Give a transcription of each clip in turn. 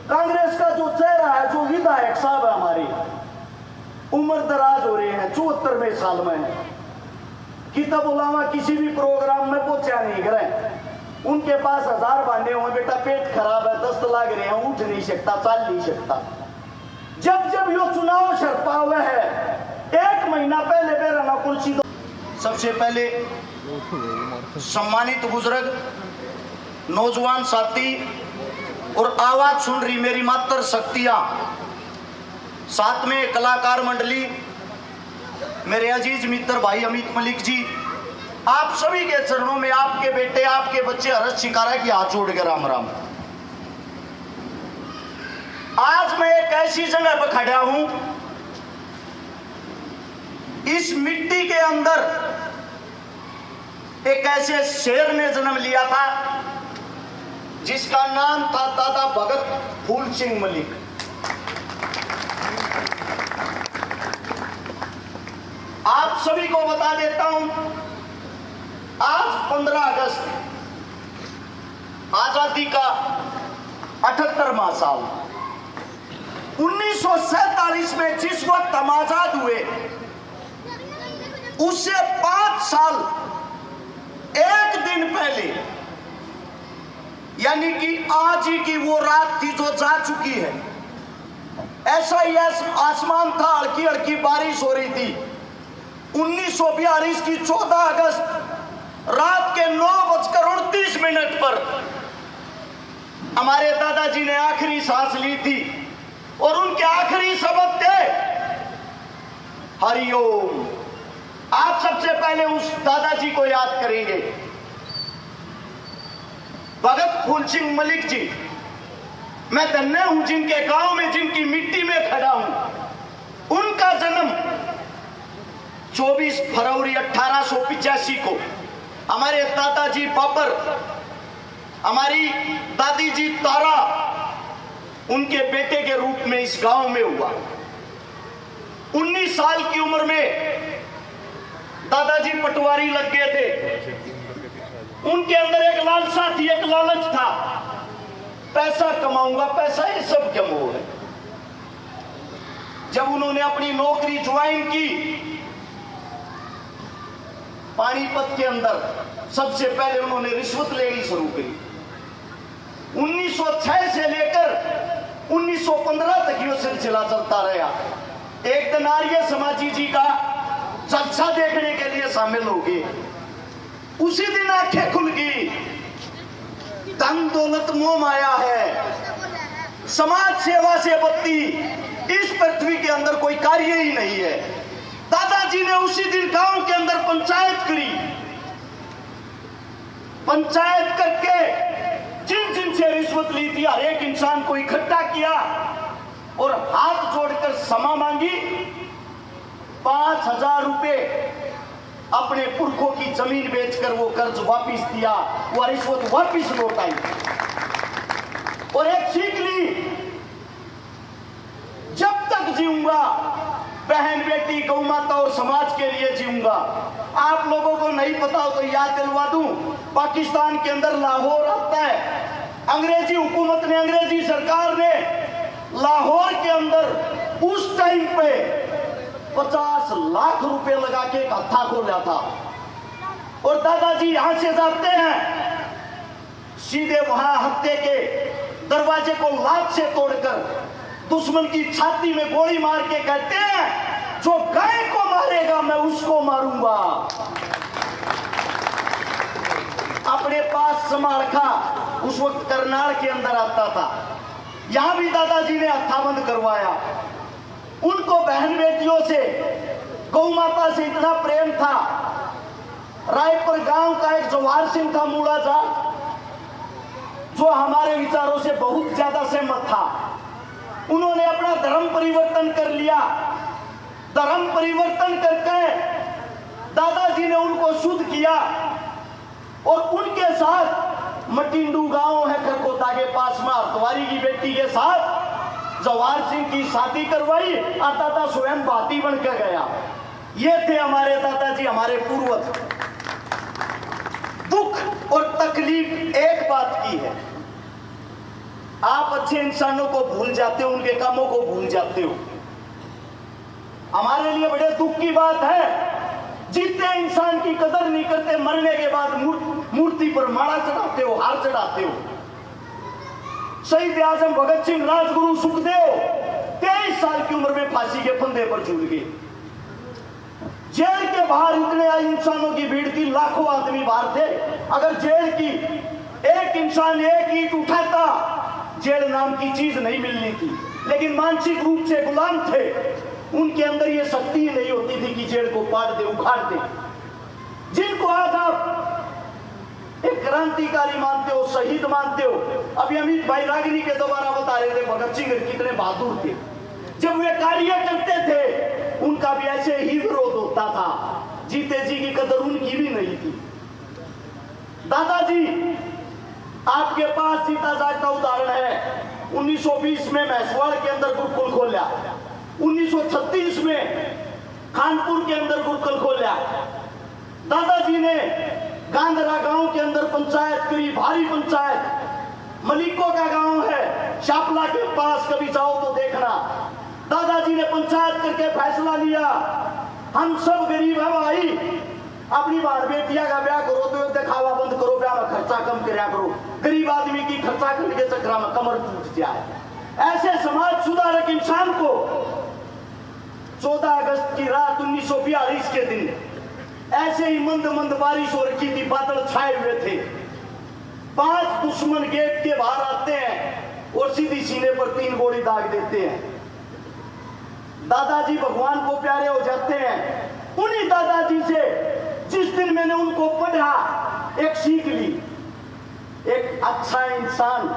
कांग्रेस का जो चेहरा है, जो विधायक साहब है हमारे, उम्र दराज हो रहे हैं, 74वें साल में है, किताब उलामा किसी भी प्रोग्राम में पहुंचा नहीं करे। उनके पास 1000 भांडे हुए, बेटा पेट खराब है, दस्त लग रहे हैं, उठ नहीं सकता, चल नहीं सकता। जब जब यो चुनाव शर्पा हुआ है, 1 महीना पहले मेरा ना कुर्सी दो। सबसे पहले सम्मानित बुजुर्ग, नौजवान साथी और आवाज सुन रही मेरी मातर शक्तियां, साथ में कलाकार मंडली, मेरे अजीज मित्र भाई अमित मलिक जी, आप सभी के चरणों में आपके बेटे, आपके बच्चे हर्ष शिकारा की हाथ जोड़ के राम राम। आज मैं एक ऐसी जगह पर खड़ा हूं, इस मिट्टी के अंदर एक ऐसे शेर ने जन्म लिया था जिसका नाम था दादा भगत फूल सिंह मलिक। आप सभी को बता देता हूं, आज 15 अगस्त आजादी का 78वां साल। 1947 में जिस वक्त हम आजाद हुए, उससे 5 साल 1 दिन पहले, यानी कि आज ही की वो रात थी जो जा चुकी है। ऐसा ही आसमान था, हल्की हल्की बारिश हो रही थी। 1942 की 14 अगस्त रात के 9:29 पर हमारे दादाजी ने आखिरी सांस ली थी और उनके आखिरी शब्द थे हरिओम। आप सबसे पहले उस दादाजी को याद करेंगे, भगत फूल सिंह मलिक जी। मैं धन्य हूं जिनके गांव में, जिनकी मिट्टी में खड़ा हूं। उनका जन्म 24 फरवरी 1885 को हमारे दादाजी बाबर, हमारी दादी जी तारा, उनके बेटे के रूप में इस गांव में हुआ। 19 साल की उम्र में दादाजी पटवारी लग गए थे। उनके अंदर एक लालसा थी, एक लालच था, पैसा कमाऊंगा, पैसा ये सब क्या मोह है। जब उन्होंने अपनी नौकरी ज्वाइन की पानीपत के अंदर, सबसे पहले उन्होंने रिश्वत लेनी शुरू करी। 1906 से लेकर 1915 तक ये सिलसिला चलता रहा। एक दिन आर्य समाजी जी का जलसा देखने के लिए शामिल हो गए। उसी दिन आंखें खुल गई, धन दौलत मोह माया है, समाज सेवा से बत्ती इस पृथ्वी के अंदर कोई कार्य ही नहीं है। दादाजी ने उसी दिन गांव के अंदर पंचायत करी। पंचायत करके जिन जिन से रिश्वत ली थी हर एक इंसान को इकट्ठा किया और हाथ जोड़कर क्षमा मांगी। 5000 रुपए अपने पुरखों की जमीन बेचकर वो कर्ज वापिस दिया, वो रिश्वत वापिस लौट आई। और एक सीख ली, जब तक जीऊंगा बहन बेटी गौ माता और समाज के लिए जीऊंगा। आप लोगों को नहीं पता हो तो याद दिलवा दूं, पाकिस्तान के अंदर लाहौर आता है। अंग्रेजी हुकूमत ने, अंग्रेजी सरकार ने लाहौर के अंदर उस टाइम पे 50 लाख रुपए लगा के एक हत्था खोला था। और दादाजी यहां से जाते हैं, सीधे वहां हत्थे के दरवाजे को लात से तोड़कर दुश्मन की छाती में गोली मार के कहते हैं, जो गाय को मारेगा मैं उसको मारूंगा। अपने पास समारखा उस वक्त करनाल के अंदर आता था, यहां भी दादाजी ने हत्थाबंद करवाया। उनको बहन बेटियों से, गौ माता से इतना प्रेम था। रायपुर गांव का एक जवाहर सिंह था मूड़ा जा, जो हमारे विचारों से बहुत ज्यादा सहमत था। उन्होंने अपना धर्म परिवर्तन कर लिया। धर्म परिवर्तन करके दादाजी ने उनको शुद्ध किया और उनके साथ मटिंडू गांव है खरकोटा के पास में, हरद्वारी की बेटी के साथ जवाहर सिंह की शादी करवाई और दादा स्वयं भाती बन के गया। ये थे हमारे दादाजी, हमारे पूर्वज। दुख और तकलीफ एक बात की है, आप अच्छे इंसानों को भूल जाते हो, उनके कामों को भूल जाते हो। हमारे लिए बड़े दुख की बात है, जितने इंसान की कदर नहीं करते, मरने के बाद मूर्ति पर माला चढ़ाते हो, हार चढ़ाते हो। शहीद आजम भगत सिंह, राजगुरु सुखदेव 23 साल की उम्र में फांसी के फंदे पर झूल गए। जेल के बाहर इतने इंसानों की भीड़ थी, लाखों आदमी बाहर थे। अगर जेल की एक इंसान एक ईंट उठाता, जेल नाम की चीज नहीं मिलनी थी। लेकिन मानसिक रूप से गुलाम थे, उनके अंदर ये शक्ति ही नहीं होती थी कि जेल को पाड़ दे, उखाड़ दे। जिनको आज आप एक क्रांतिकारी मानते हो, शहीद मानते हो, अभी अमित भाई रागिनी के द्वारा बता रहे थे भगत सिंह कितने बहादुर थे। जब वे कार्य करते थे, उनका भी ऐसे ही विरोध होता था। जीते जी की कदर उनकी भी नहीं थी। दादाजी आपके पास जीता जागता उदाहरण है। 1920 में मैसवाड़ के अंदर गुरुकुल खोला, 1936 में खानपुर के अंदर गुरुकुल खोला। दादाजी ने गांधरा गांव के अंदर पंचायत करी, भारी पंचायत। मलिकों का गांव है शापला के पास, कभी जाओ तो देखना। दादाजी ने पंचायत करके फैसला लिया, हम सब गरीब है भाई, अपनी बार बेटिया का ब्याह करो तो दिखावा बंद करो, ब्याह में खर्चा कम करया करो। गरीब आदमी की खर्चा करने के चक्कर में कमर टूट जाए। ऐसे समाज सुधारक इंसान को 14 अगस्त की रात 1942 के दिन ऐसे ही मंद मंद बारिश हो रखी थी, बादल छाए हुए थे। 5 दुश्मन गेट के बाहर आते हैं और सीधी सीने पर 3 गोली दाग देते हैं। दादाजी भगवान को प्यारे हो जाते हैं। उन्हीं दादाजी से जिस दिन मैंने उनको पढ़ा, एक सीख ली, एक अच्छा इंसान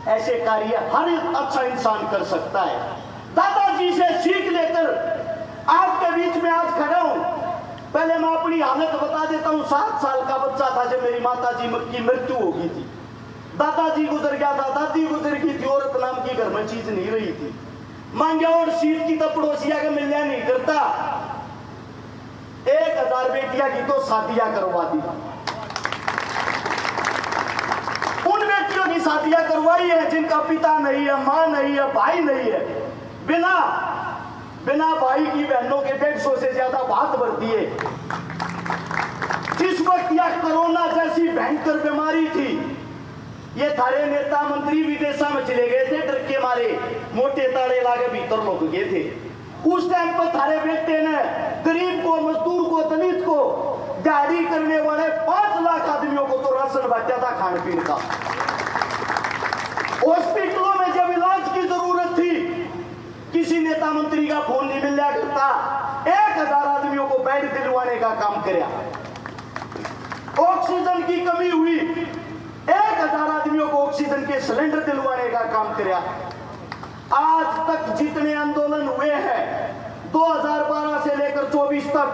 ऐसे कार्य हर एक अच्छा इंसान कर सकता है। दादाजी से सीख लेकर आपके बीच में आज खड़ा हूं। पहले मैं अपनी हालत बता देता हूं। 7 साल का बच्चा था जब मेरी माताजी की मृत्यु हो गई थी। दादाजी गुजर गया था, दादी गुजर गई थी, औरत नाम की घर में चीज नहीं रही थी। मांगे और सीट की तो पड़ोसिया के मिलना नहीं करता। 1000 बेटियां की तो शादियां करवा दी। उन बेटियों की शादियां करवाई है जिनका पिता नहीं है, मां नहीं है, भाई नहीं है। बिना भाई की बहनों के 150 से ज्यादा बात बढ़ती है। जिस वक्त यह कोरोना जैसी भयंकर बीमारी थी, ये थारे नेता मंत्री विदेशा में चले गए थे डर के मारे, मोटे ताड़े लागे भीतर लोग गए थे। उस टाइम पर थारे बेटे ने गरीब को, मजदूर को, दलित को, दिहाड़ी करने वाले 5 लाख आदमियों को तो राशन बांटा था खान पीन का। हॉस्पिटलों में जब इलाज की जरूरत थी, किसी नेता मंत्री का फोन नहीं मिला करता। 1000 आदमियों को बेड दिलवाने का काम किया। ऑक्सीजन की कमी हुई, 1000 आदमियों को ऑक्सीजन के सिलेंडर दिलवाने का काम किया। आज तक जितने आंदोलन हुए हैं, 2012 से लेकर 24 तक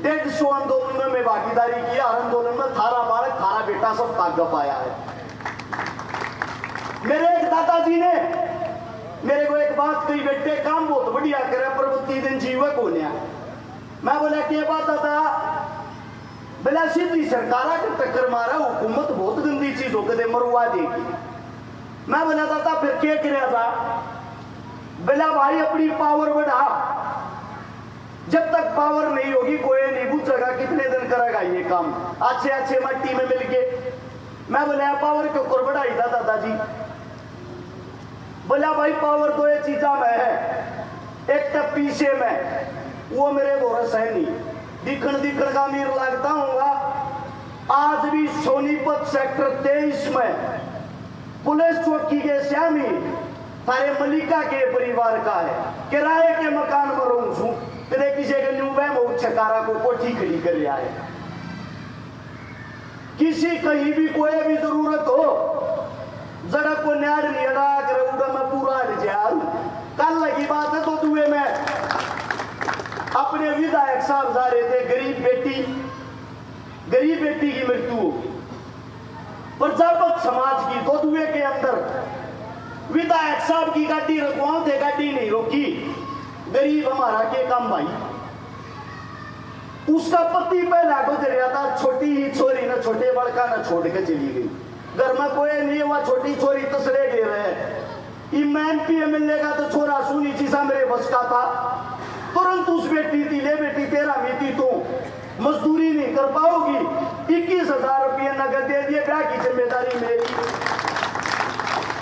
150 आंदोलन में भागीदारी की। हर आंदोलन में थारा बालक, थारा बेटा सब ताकत पाया है। मेरे एक दादाजी ने मेरे को एक बात कही, बेटे काम बहुत बढ़िया करे पर 30 दिन जीवक होने। मैं बोला क्या बात दादा? बोला सीधी सरकार के टक्कर मारा, हुकूमत बहुत गंदी चीज हो गई, मरवा देगी। मैं बोला दादा फिर क्या करे था? बोला भाई अपनी पावर बढ़ा, जब तक पावर नहीं होगी कोई नहीं पूछेगा कितने दिन करेगा ये काम। अच्छे अच्छे मट्टी में मिल के। मैं बोला पावर क्यों कर बढ़ाई था दादाजी? बोला भाई पावर तो ये चीजा में है, एक तो पीछे में वो मेरे गोरस है नहीं, दिखण का मीर लगता हूँ। आज भी सोनीपत सेक्टर 23 में पुलिस चौकी के श्यामी थारे मलिका के परिवार का है, किराए के मकान में रहूं छू। तेरे किसी के न्यूबे में छकारा को कोठी खड़ी कर लिया है। किसी कहीं भी कोई भी जरूरत हो, जरा को न्याड़ नियड़ा कर मैं पूरा कल लगी बात है। तो दुए में अपने विधायक साहब जा रहे थे, गरीब बेटी की मृत्यु होगी। प्रजापत समाज की दोदुए के अंदर विधायक साहब की गाड़ी रुकवाओ थे, गाड़ी नहीं रोकी। गरीब हमारा के काम भाई। उसका पति पहला गुजरिया था, छोटी ही छोरी न छोटे बड़का न छोड़ के चली गई। घर में कोई नहीं है, वह छोटी छोरी तसरे गे रहे MP MLA का तो छोरा सुनी चीजा मेरे बस का था, तुरंत उस बेटी थी, ले बेटी तेरा बेटी तो मजदूरी नहीं कर पाओगी, 21,000 रुपये नगद दे दिए, ब्याह की जिम्मेदारी मेरी,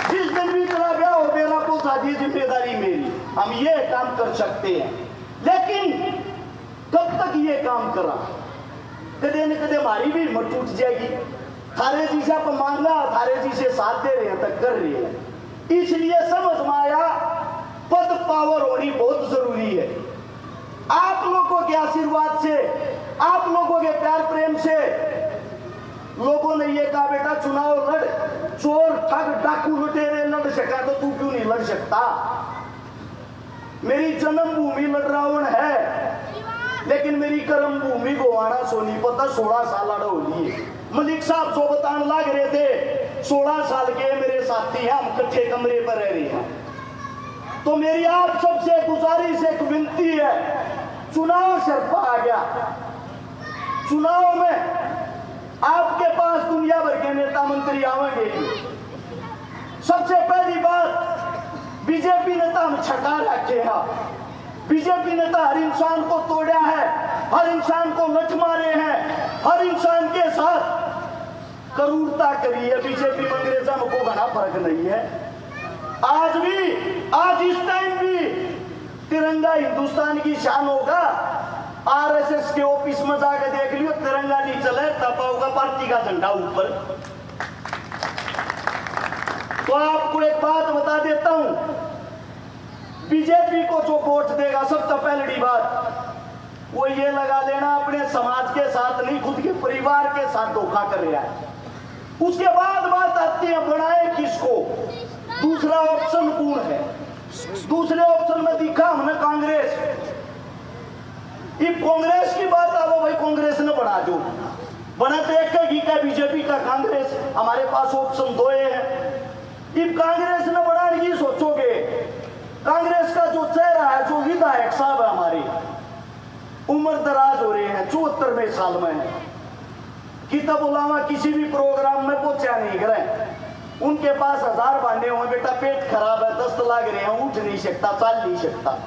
जिस दिन भी तेरा ब्याह हो मेरा पहुंचा दी, जिम्मेदारी मेरी। हम ये काम कर सकते हैं, लेकिन कब तक ये काम करा? कदे न कदे हमारी भी हिम्मत टूट जाएगी। थारे जी से आप मांगला, थारे जी से साथ दे रहे हैं तक कर रहे हैं, इसलिए समझ में आया पद पावर होनी बहुत जरूरी है। आप लोगों के आशीर्वाद से, आप लोगों के प्यार प्रेम से लोगों ने ये कहा बेटा चुनाव लड़, चोर ठग डाकू लुटेरे लड़ सका तो तू क्यों नहीं लड़ सकता? मेरी जन्मभूमि लड़ रावण है, लेकिन मेरी कर्म भूमि को आना सोनी पता 16 साल लड़ हो लिए। मलिक साहब जो बताने लग रहे थे 16 साल के मेरे साथी हैं, हम कच्चे कमरे पर रह रहे हैं। तो मेरी आप सबसे गुजारिश एक विनती है, चुनाव शर्पा आ गया, चुनाव में आपके पास दुनिया भर के नेता मंत्री आवेंगे। सबसे पहली बात, बीजेपी नेता हम छका रखे हैं, बीजेपी नेता हर इंसान को तोड़ा है, हर इंसान को लठ मारे हैं, हर इंसान के साथ क्रूरता करी है। बीजेपी में अंग्रेजा में कोई घना फर्क नहीं है। आज भी, आज इस टाइम भी तिरंगा हिंदुस्तान की शान होगा। RSS के ऑफिस में जाकर देख लियो, तिरंगा नहीं चले तपा होगा पार्टी का झंडा ऊपर। तो आपको एक बात बता देता हूं, बीजेपी को जो वोट देगा, सबसे पहली बात वो ये लगा लेना अपने समाज के साथ नहीं, खुद के परिवार के साथ धोखा कर रहा है। उसके बाद बात आती है बनाए किसको, दूसरा ऑप्शन कौन है? दूसरे ऑप्शन में दिखा हमने कांग्रेस। ये कांग्रेस की बात आओ भाई, कांग्रेस ने बना दो, बना तो एक का बीजेपी का कांग्रेस, हमारे पास ऑप्शन 2 है। ये कांग्रेस ने बनाने की सोचोगे, कांग्रेस का जो चेहरा है, जो विधायक साहब है हमारे, उम्र दराज हो रहे हैं, 74वें साल में है, किताब बुलावा किसी भी प्रोग्राम में पहुंचा नहीं करे। उनके पास 1000 भांडे हुए, बेटा पेट खराब है, दस्त लग रहे हैं, उठ नहीं सकता, चल नहीं सकता।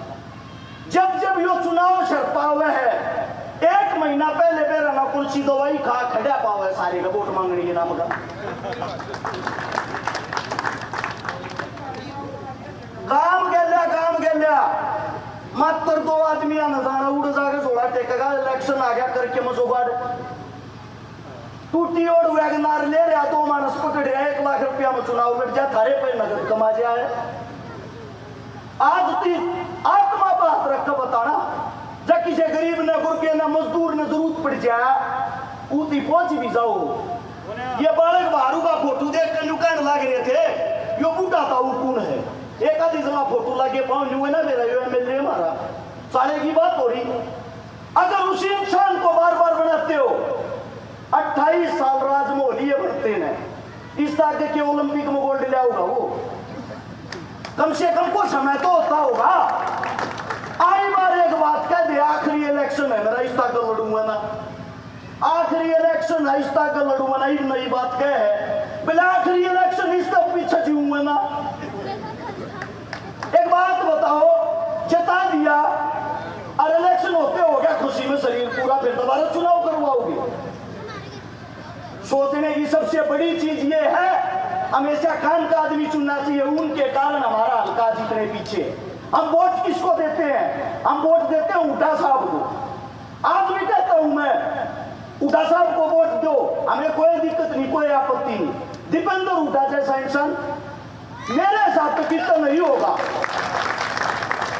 जब जब यो चुनाव शर्पा हुआ है, 1 महीना पहले मेरा ना कुर्सी दवाई खा खड़ा पावा है सारे का वोट मांगने के नाम का। काम गया मात्र 2 आदमी आना जाना उड़ जाकर जोड़ा टेकेगा, इलेक्शन आ गया करके मजोगाड़ टूटी और वैगनार ले रहा, 2 मानस पकड़ रहा, 1 लाख रुपया में चुनाव लड़ जा, थारे पे नगद कमा जाए। आज ती आत्मा पर हाथ रख बताना, जब किसी गरीब ने गुरके ने मजदूर ने जरूरत पड़ जाए उती पहुंच भी जाओ। ये बालक बहारू का फोटो देख कर लुकान लग रहे थे, यो बूढ़ा था वो कौन है, एक आधी जमा फोटो लगे पाँव हुए ना मेरा यो MLA मारा, साले की बात हो रही। अगर उसी इंसान को बार बार बनाते हो, 28 साल राजमौली बनते हैं, इस आगे के ओलंपिक में गोल्ड लिया होगा वो, कम से कम को समय तो होता होगा। आई बार एक बात कह दे, आखिरी इलेक्शन है मेरा, इस तक लड़ूंगा ना, आखिरी इलेक्शन है, इस तक लड़ूंगा ना, ये नई बात कह है बोले आखिरी इलेक्शन इस तक पीछे जीऊंगा ना। एक बात बताओ, जता दिया और इलेक्शन होते हो गया खुशी में शरीर पूरा, फिर दोबारा चुनाव करवाओगे। सोचने की सबसे बड़ी चीज ये है, हमेशा खान का आदमी चुनना चाहिए, उनके कारण हमारा हल्का जीतने पीछे। हम वोट किसको देते हैं? हम वोट देते हैं हुड्डा साहब को। आज भी कहता हूं मैं, हुड्डा साहब को वोट दो, हमें कोई दिक्कत नहीं, कोई आपत्ति नहीं। दीपेंद्र हुड्डा जैसा इंसान मेरे साथ तो कितना नहीं होगा,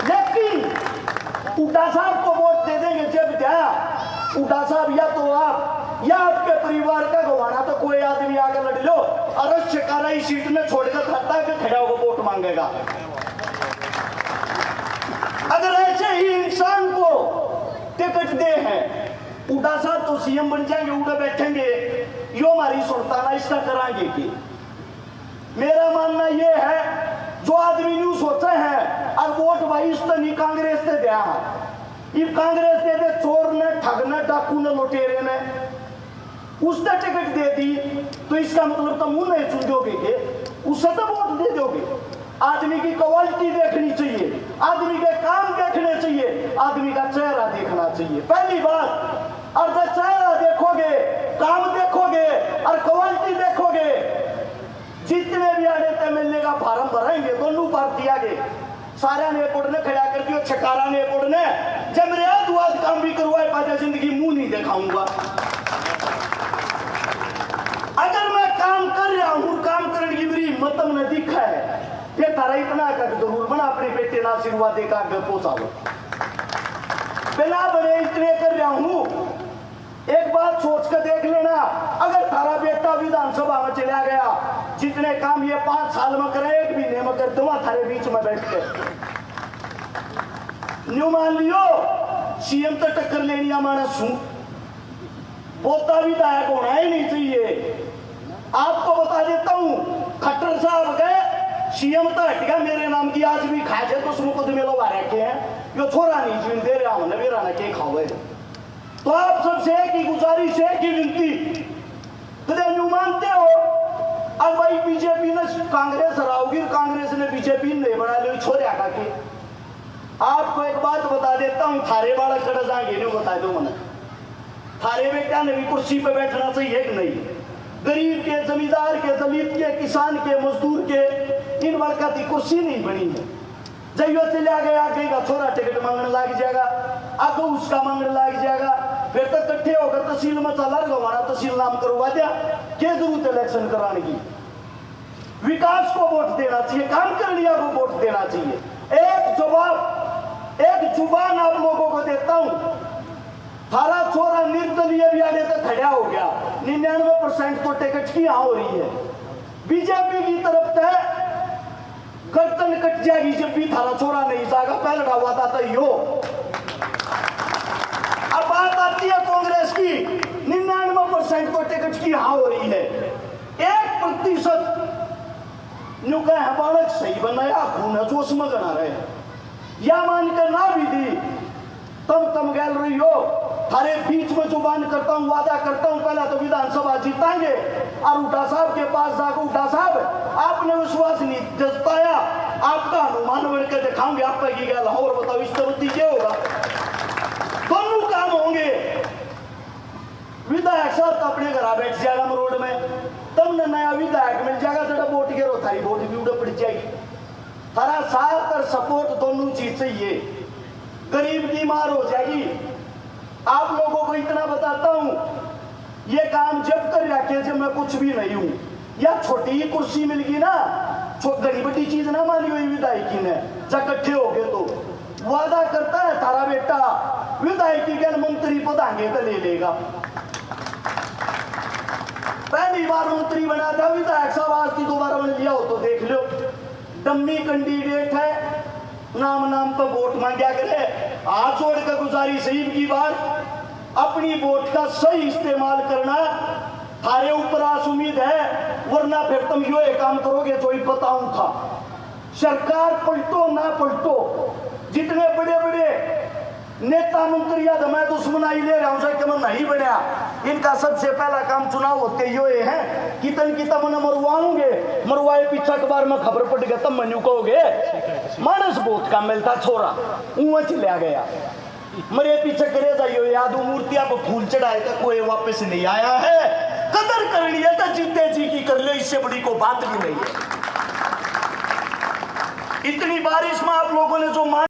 लेकिन हुड्डा साहब को वोट दे देंगे जब क्या हुड्डा साहब, या तो आप या आपके परिवार का गवाना, तो कोई आदमी आगे लड़ लो, अरस शिकारा इस सीट में छोड़कर खाता के खड़ा होकर वोट मांगेगा। अगर ऐसे ही इंसान को टिकट दे हैं, हुड्डा साहब तो CM बन जाएंगे, उड़ा बैठेंगे, यो हमारी सुल्ताना इसका कराएंगे कि? मेरा मानना यह है, जो आदमी न्यू सोचे हैं और वोट भाई इस नहीं कांग्रेस से दिया है, ये कांग्रेस दे दे, चोर ने, ठग ने, डाकू ने, लुटेरे ने, उसने टिकट दे दी तो इसका मतलब तुम उन्हें चुन दोगे के, उससे तो वोट दे दोगे। आदमी की क्वालिटी देखनी चाहिए, आदमी के काम देखने चाहिए, आदमी का चेहरा देखना चाहिए पहली बात। और जब चेहरा देखोगे, काम देखोगे और क्वालिटी देखोगे, जितने भी आने तय मिलने का फार्म भरेंगे दोनों पार्टी आगे सारा ने ने खड़ा कर दियो, छकारा ने जब मेरे हाथ काम भी करवाए पाजा जिंदगी मुंह नहीं दिखाऊंगा। अगर मैं काम कर रहा हूं, काम करने की मेरी हिम्मत ने दिखा है, ये तारा इतना कर जरूर बना अपने बेटे ना आशीर्वाद देकर आगे पहुंचाओ। बिना बने इतने कर रहा हूं, एक बात सोच कर देख लेना, अगर तारा बेटा विधानसभा में चला गया, जितने काम ये 5 साल में करे, 1 महीने में कर दूंगा थारे बीच में बैठ के। न्यू मान लियो सीएम तो टक्कर लेनी मानस हूं, पोता विधायक होना ही नहीं चाहिए। आपको बता देता हूं, खट्टर साहब गए सीएम तो हट गया, मेरे नाम की आज भी खा जाए तो उसमें मुकदमे लोग आ रखे हैं, यो छोरा नहीं जीवन दे रहा हूं, मेरा ना के खाओ। तो आप सबसे एक ही गुजारिश है कि विनती, न्यू मानते हो अब भाई बीजेपी ने कांग्रेस हराओगी, कांग्रेस ने बीजेपी नहीं बना लो छोरिया का के। आपको एक बात बता देता हूं, थारे बालक कड़ जाएंगे नहीं बता दो मैंने, थारे बेटा ने भी कुर्सी पे बैठना चाहिए कि नहीं? गरीब के, जमींदार के, दलित के, किसान के, मजदूर के, इन वर्ग की कुर्सी नहीं बनी है। जब यो चला गया आगे का छोरा टिकट मांगने लग जाएगा, आगे उसका मांगने लग जाएगा, फिर तो इकट्ठे होकर तहसील में चला गवाना, तहसील नाम करवा दिया, क्या जरूरत इलेक्शन कराने की? विकास को वोट देना चाहिए, काम करने को वोट देना चाहिए। एक जुबान आप लोगों को देता हूं, थारा छोरा निर्दलीय भी आने तक खड़ा हो गया, 99% तो टिकट की यहां हो रही है। बीजेपी की तरफ से गर्दन कट जाएगी जब भी थारा छोरा नहीं जाएगा, पहले हुआ था यो। अब बात आती है कांग्रेस की, 99% तो टिकट की यहां हो रही है, 1% न्यू कहे बालक सही बनाया खून है जो उसमें गना रहे, या मानकर ना भी दी तब तुम गैल रही हो। थारे बीच में जुबान करता हूं, वादा करता हूं, पहला तो विधानसभा जीताएंगे और उठा साहब के पास जाकर, उठा साहब आपने विश्वास नहीं जताया, आपका अनुमान बनकर दिखाऊंगे आप की गैल, और बताओ इस तरह क्या होगा? दोनों काम होंगे। विधायक साहब तो अपने घर बैठ जाएगा रोड में, तुमने नया विधायक मिल जाएगा, जरा वोट गिरो थारी वोट भी उड़ पड़ जाएगी। थारा साथ और सपोर्ट दोनों चीज चाहिए, गरीब की मार हो जाएगी। आप लोगों को इतना बताता हूं, ये काम जब कर रखे जब मैं कुछ भी नहीं हूं, या छोटी ही कुर्सी मिल गई ना, बड़ी बड़ी चीज ना मानी हुई विधायकी ने, जब इकट्ठे हो गए तो वादा करता है थारा बेटा विधायकी के मंत्री पदांगे तो ले लेगा। पहली बार मंत्री बना था विधायक साहब, आज की दोबारा बन लिया हो तो देख लो, डम्मी कैंडिडेट है, नाम पर वोट मांगा करे। हाथ जोड़ कर गुजारिश सही की बात, अपनी वोट का सही इस्तेमाल करना, थारे ऊपर आस उम्मीद है, वरना फिर तुम यो काम करोगे जो ही बताऊं था। सरकार पलटो ना पलटो, जितने बड़े बड़े नेता मंत्री याद मैं दुश्मन आई ले रहा हूं कि मैं नहीं बनया, इनका सबसे पहला काम चुनाव होते यो है कि तन की तमन मरवाऊंगे, मरवाए पीछा के बार में खबर पड़ गया तब मनु कहोगे मानस बहुत का मिलता छोरा ऊं चलिया गया, मरे पीछे करे जाइयो याद मूर्तियां पर फूल चढ़ाए तक कोई वापस नहीं आया है। कदर कर लिया तो जीते जी की कर लो, इससे बड़ी को बात भी नहीं है। इतनी बारिश में आप लोगों ने जो